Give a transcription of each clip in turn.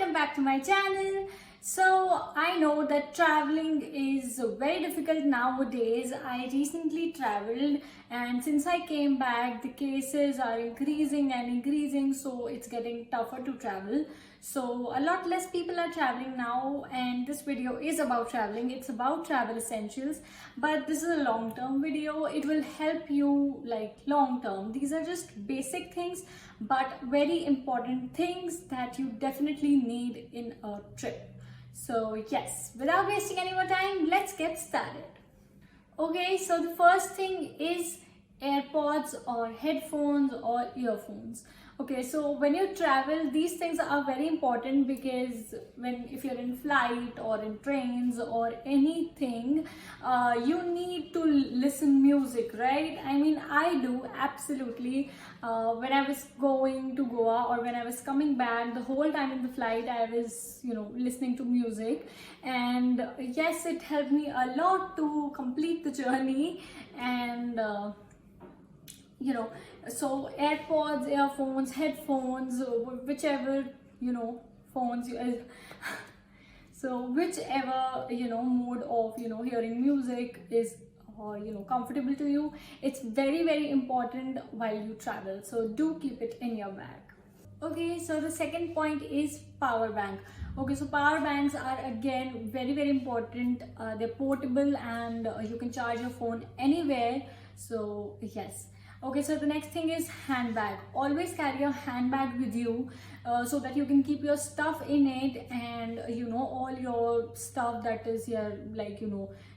welcome back to my channel. So I know that traveling is very difficult nowadays. I recently traveled, and since I came back the cases are increasing and increasing, so it's getting tougher to travel. So a lot less people are traveling now, and this video is about traveling. It's about travel essentials, but this is a long-term video. It will help you like long-term. These are just basic things but very important things that you definitely need in a trip. So yes, without wasting any more time, let's get started. Okay, so the first thing is AirPods or headphones or earphones. Okay, so when you travel, these things are very important because if you're in flight or in trains or anything, you need to listen music, right? I mean, I do absolutely. When I was going to Goa or when I was coming back, the whole time in the flight, I was, listening to music, and yes, it helped me a lot to complete the journey. And so AirPods, earphones, headphones, whichever phones you so whichever mode of hearing music is comfortable to you, it's very important while you travel, so do keep it in your bag. Okay, so the second point is power bank. Okay, so power banks are again very important. They're portable, and you can charge your phone anywhere, so yes. Okay, so the next thing is handbag. Always carry a handbag with you, so that you can keep your stuff in it, and all your stuff that is your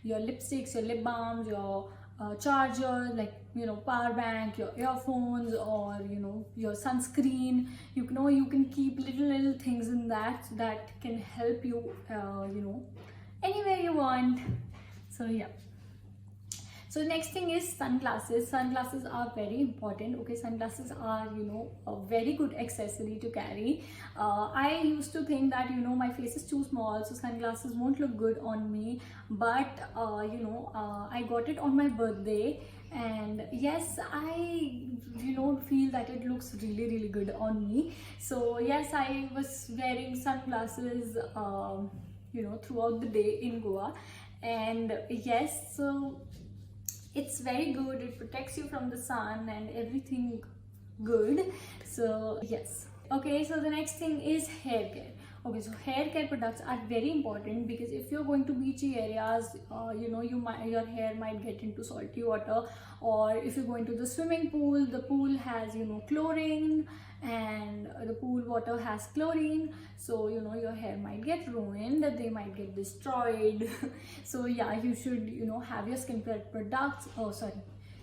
your lipsticks, your lip balms, your charger, like power bank, your earphones, or your sunscreen. You can keep little things in that can help you anywhere you want. So yeah. So next thing is sunglasses. Sunglasses are very important. Okay, sunglasses are a very good accessory to carry. I used to think that my face is too small, so sunglasses won't look good on me. But I got it on my birthday, and yes, I feel that it looks really good on me. So yes, I was wearing sunglasses throughout the day in Goa, and yes, so it's very good. It protects you from the sun and everything good. So yes. Okay, so the next thing is hair care. Okay, so hair care products are very important because if you're going to beachy areas, your hair might get into salty water, or if you're going to the swimming pool, the pool has chlorine, and the pool water has chlorine, so your hair might get ruined, they might get destroyed. So yeah, you should have your skincare products.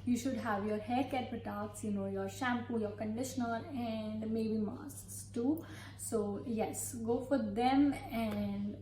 You should have your hair care products, your shampoo, your conditioner, and maybe masks too. So yes, go for them, and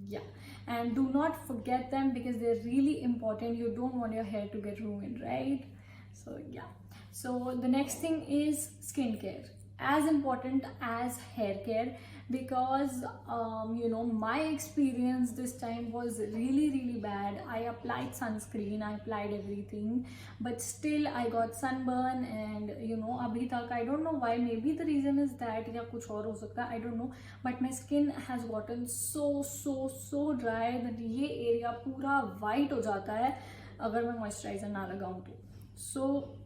yeah, and do not forget them because they're really important. You don't want your hair to get ruined, right? So yeah. So the next thing is skincare, as important as hair care, because my experience this time was really bad. I applied sunscreen, I applied everything, but still I got sunburn, and abhi tak I don't know why. Maybe the reason is that ya kuch aur ho sakta hai, I don't know, but my skin has gotten so dry that ye area pura white ho jata hai agar मैं moisturizer ना लगाऊं तो. So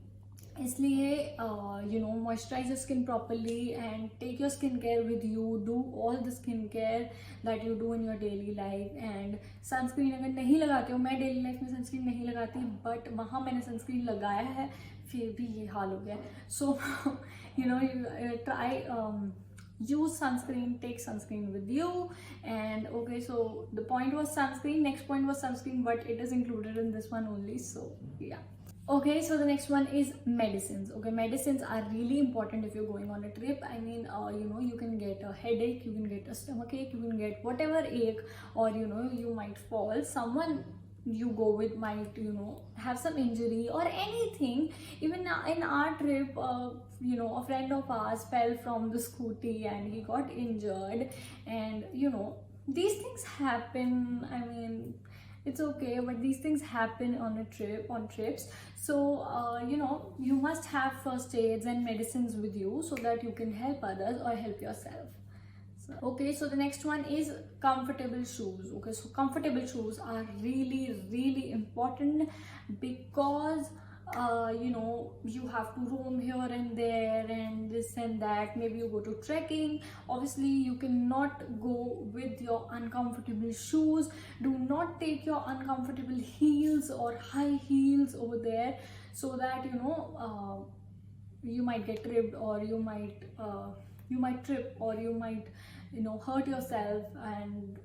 इसलिए moisturize your skin properly and take your skincare with you. Do all the skincare that you do in your daily life. And sunscreen अगर नहीं लगाते हो, मैं daily life में sunscreen नहीं लगाती, but वहाँ मैंने sunscreen लगाया है, फिर भी ये हाल हो गया. So you try use sunscreen, take sunscreen with you. And okay, so the point was sunscreen, next point was sunscreen, but it is included in this one only, so yeah. Okay, so the next one is medicines. Okay, medicines are really important if you're going on a trip. I mean, you can get a headache, you can get a stomach ache, you can get whatever ache, or you might fall. Someone you go with might have some injury or anything. Even in our trip, a friend of ours fell from the scooty and he got injured, and these things happen. I mean, it's okay, but these things happen on trips. So you must have first aids and medicines with you so that you can help others or help yourself. Okay, so the next one is comfortable shoes. Okay, so comfortable shoes are really important because you have to roam here and there and this and that. Maybe you go to trekking. Obviously, you cannot go with your uncomfortable shoes. Do not take your uncomfortable heels or high heels over there, so that you might get tripped, or you might trip, or you might hurt yourself, and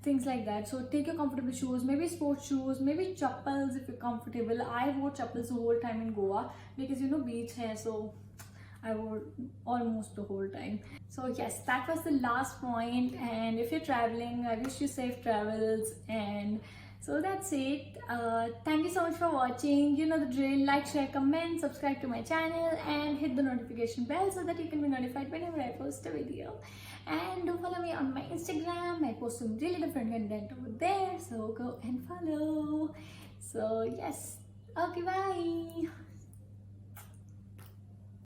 things like that. So take your comfortable shoes, maybe sports shoes, maybe chappals if you're comfortable. I wore chappals the whole time in Goa because beach hai, so I wore almost the whole time. So yes, that was the last point. And if you're traveling, I wish you safe travels. And so that's it. Thank you so much for watching. You know the drill. Like, share, comment, subscribe to my channel, and hit the notification bell so that you can be notified whenever I post a video. And do follow me on my Instagram. I post some really different content over there, so go and follow. So yes, okay, bye.